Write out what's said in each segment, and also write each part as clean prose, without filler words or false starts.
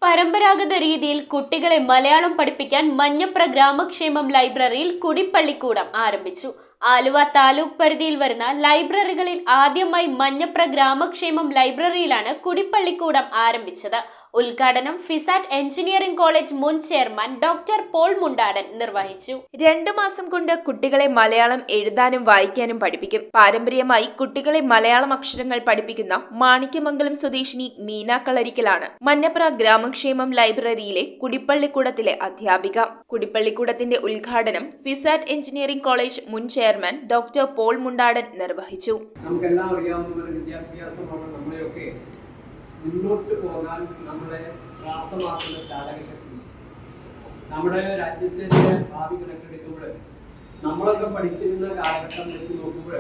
പരമ്പരാഗത രീതിയിൽ കുട്ടികളെ മലയാളം പഠിപ്പിക്കാൻ മഞ്ഞപ്ര ഗ്രാമക്ഷേമം ലൈബ്രറിയിൽ കുടിപ്പള്ളിക്കൂടം ആരംഭിച്ചു. ആലുവ താലൂക്ക് പരിധിയിൽ വരുന്ന ലൈബ്രറികളിൽ ആദ്യമായി മഞ്ഞപ്ര ഗ്രാമക്ഷേമം ലൈബ്രറിയിലാണ് കുടിപ്പള്ളിക്കൂടം ആരംഭിച്ചത്. ഉദ്ഘാടനം ഫിസാറ്റ് എഞ്ചിനീയറിംഗ് കോളേജ് മുൻ ചെയർമാൻ ഡോക്ടർ പോൾ മുണ്ടാടൻ നിർവഹിച്ചു. 2 മാസം കൊണ്ട് കുട്ടികളെ മലയാളം എഴുതാനും വായിക്കാനും പഠിപ്പിക്കും. പാരമ്പര്യമായി കുട്ടികളെ മലയാളം അക്ഷരങ്ങൾ പഠിപ്പിക്കുന്ന മാണിക്യമംഗലം സ്വദേശിനി മീന കളരിക്കലാണ് മഞ്ഞപ്ര ഗ്രാമക്ഷേമം ലൈബ്രറിയിലെ കുടിപ്പള്ളിക്കൂടത്തിലെ അധ്യാപിക. കുടിപ്പള്ളിക്കൂടത്തിന്റെ ഉദ്ഘാടനം ഫിസാറ്റ് എഞ്ചിനീയറിംഗ് കോളേജ് മുൻ ചെയർമാൻ ഡോക്ടർ പോൾ മുണ്ടാടൻ നിർവഹിച്ചു. നമുക്കെല്ലാം അറിയാവുന്ന വിദ്യാഭ്യാസമാണ് നമ്മളെയൊക്കെ മുന്നോട്ട് പോകാൻ നമ്മളെ പ്രാപ്തമാക്കുന്ന ചാലകശക്തി. നമ്മുടെ രാജ്യത്തിന്റെ ഭാവി കണക്കെടുക്കുമ്പോൾ നമ്മളൊക്കെ പഠിച്ചിരുന്ന കാലഘട്ടം വെച്ച് നോക്കുമ്പോൾ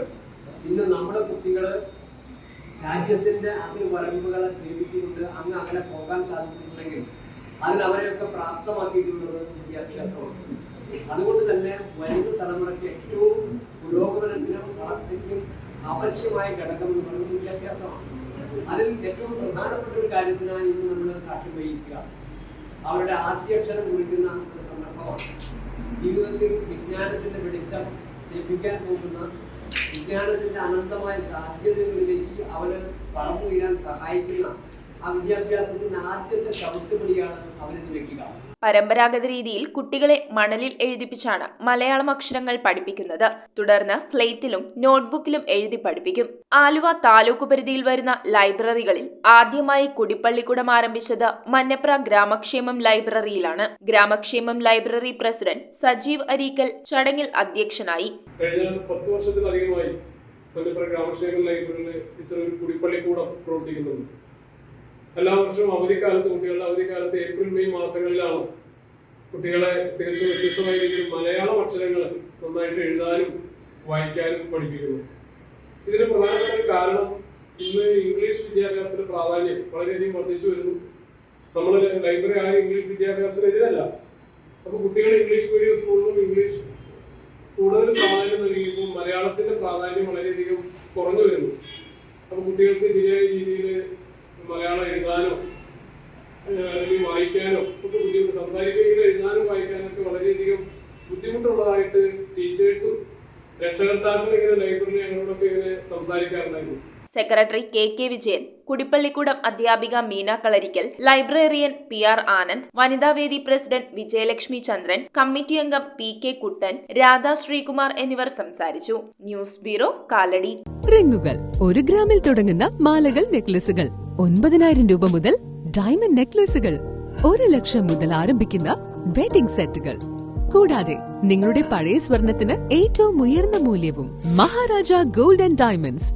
ഇന്ന് നമ്മുടെ കുട്ടികൾ രാജ്യത്തിന്റെ അതിർവരമ്പുകളെ ഭേദിച്ചുകൊണ്ട് അങ്ങ് അങ്ങനെ പോകാൻ സാധിച്ചിട്ടുണ്ടെങ്കിൽ അതിനവരെയൊക്കെ പ്രാപ്തമാക്കിയിട്ടുള്ളത് വിദ്യാഭ്യാസമാണ്. അതുകൊണ്ട് തന്നെ വരുന്ന തലമുറയ്ക്ക് ഏറ്റവും പുരോഗമനത്തിനും വളർച്ചയ്ക്കും ആവശ്യമായ ഘടകം എന്ന് പറയുന്നത് വിദ്യാഭ്യാസമാണ്. അതിൽ ഏറ്റവും പ്രധാനപ്പെട്ട ഒരു കാര്യത്തിനാണ് ഇന്ന് നമ്മൾ സാക്ഷ്യം വഹിക്കുക. അവരുടെ ആദ്യാക്ഷരം കുറിക്കുന്ന ഒരു സന്ദർഭമാണ്. ജീവിതത്തിൽ വിജ്ഞാനത്തിന്റെ വെളിച്ചം ലഭിക്കാൻ പോകുന്ന വിജ്ഞാനത്തിന്റെ അനന്തമായ സാധ്യതകളിലേക്ക് അവന് വളർന്നു വീഴാൻ സഹായിക്കുന്ന ആ വിദ്യാഭ്യാസത്തിന്റെ ആദ്യത്തെ ചവിട്ടുപടിയാണ് അവരിത് വെക്കുക. പരമ്പരാഗത രീതിയിൽ കുട്ടികളെ മണലിൽ എഴുതിപ്പിച്ചാണ് മലയാളം അക്ഷരങ്ങൾ പഠിപ്പിക്കുന്നത്. തുടർന്ന് സ്ലേറ്റിലും നോട്ട്ബുക്കിലും എഴുതി പഠിപ്പിക്കും. ആലുവ താലൂക്ക് പരിധിയിൽ വരുന്ന ലൈബ്രറികളിൽ ആദ്യമായി കുടിപ്പള്ളിക്കൂടം ആരംഭിച്ചത് മഞ്ഞപ്ര ഗ്രാമക്ഷേമം ലൈബ്രറിയിലാണ്. ഗ്രാമക്ഷേമം ലൈബ്രറി പ്രസിഡന്റ് സജീവ് അരീക്കൽ ചടങ്ങിൽ അധ്യക്ഷനായി. കഴിഞ്ഞ 10 വർഷത്തിലധികമായി മഞ്ഞപ്ര ഗ്രാമക്ഷേമം ലൈബ്രറിയിൽ ഇത്തരം കുടിപ്പള്ളിക്കൂടം പ്രവർത്തിക്കുന്നുണ്ട്. എല്ലാ വർഷവും അവധിക്കാലത്ത് കുട്ടികളുടെ അവധിക്കാലത്ത് ഏപ്രിൽ മെയ് മാസങ്ങളിലാണ് കുട്ടികളെ തികച്ചും വ്യത്യസ്തമായ രീതിയിൽ മലയാളം അക്ഷരങ്ങൾ നന്നായിട്ട് എഴുതാനും വായിക്കാനും പഠിപ്പിക്കുന്നു. ഇതിന് പ്രധാനപ്പെട്ട ഒരു കാരണം ഇന്ന് ഇംഗ്ലീഷ് വിദ്യാഭ്യാസത്തിന്റെ പ്രാധാന്യം വളരെയധികം വർദ്ധിച്ചു വരുന്നു. നമ്മൾ ലൈബ്രറി ആരും ഇംഗ്ലീഷ് വിദ്യാഭ്യാസത്തിനെതിരല്ല. അപ്പോൾ കുട്ടികൾ ഇംഗ്ലീഷ് മീഡിയം സ്കൂളിലും ഇംഗ്ലീഷ് കൂടുതൽ പ്രാധാന്യം നൽകിയപ്പോൾ മലയാളത്തിന്റെ പ്രാധാന്യം വളരെയധികം കുറഞ്ഞു വരുന്നു. അപ്പോൾ കുട്ടികൾക്ക് ശരിയായ രീതിയിൽ മലയാളം എഴുതാനോ അല്ലെങ്കിൽ വായിക്കാനോ ഒക്കെ ബുദ്ധിമുട്ട്, സംസാരിക്കുകയും എഴുതാനും വായിക്കാനും ഒക്കെ വളരെയധികം ബുദ്ധിമുട്ടുള്ളതായിട്ട് ടീച്ചേഴ്സും രക്ഷകർത്താക്കളും ഇങ്ങനെ ലൈബ്രറി ഞങ്ങളോടൊക്കെ ഇങ്ങനെ സംസാരിക്കാറുണ്ടായിരുന്നു. സെക്രട്ടറി കെ വിജയൻ, കുടിപ്പള്ളിക്കൂടം അധ്യാപിക മീന കളരിക്കൽ, ലൈബ്രറിയൻ PR ആനന്ദ്, വനിതാവേദി പ്രസിഡന്റ് വിജയലക്ഷ്മി ചന്ദ്രൻ, കമ്മിറ്റി അംഗം PK കുട്ടൻ, രാധാ ശ്രീകുമാർ എന്നിവർ സംസാരിച്ചു. News bureau, Kalady. റിങ്ങുകൾ 1 ഗ്രാമിൽ തുടങ്ങുന്ന മാലകൾ, നെക്ലസുകൾ 9,000 രൂപ മുതൽ ഡയമണ്ട് നെക്ലസുകൾ 1 ലക്ഷം മുതൽ ആരംഭിക്കുന്ന വെഡിംഗ് സെറ്റുകൾ, കൂടാതെ നിങ്ങളുടെ പഴയ സ്വർണത്തിന് ഏറ്റവും ഉയർന്ന മൂല്യവും മഹാരാജ ഗോൾഡ് ആൻഡ് ഡയമണ്ട്സ്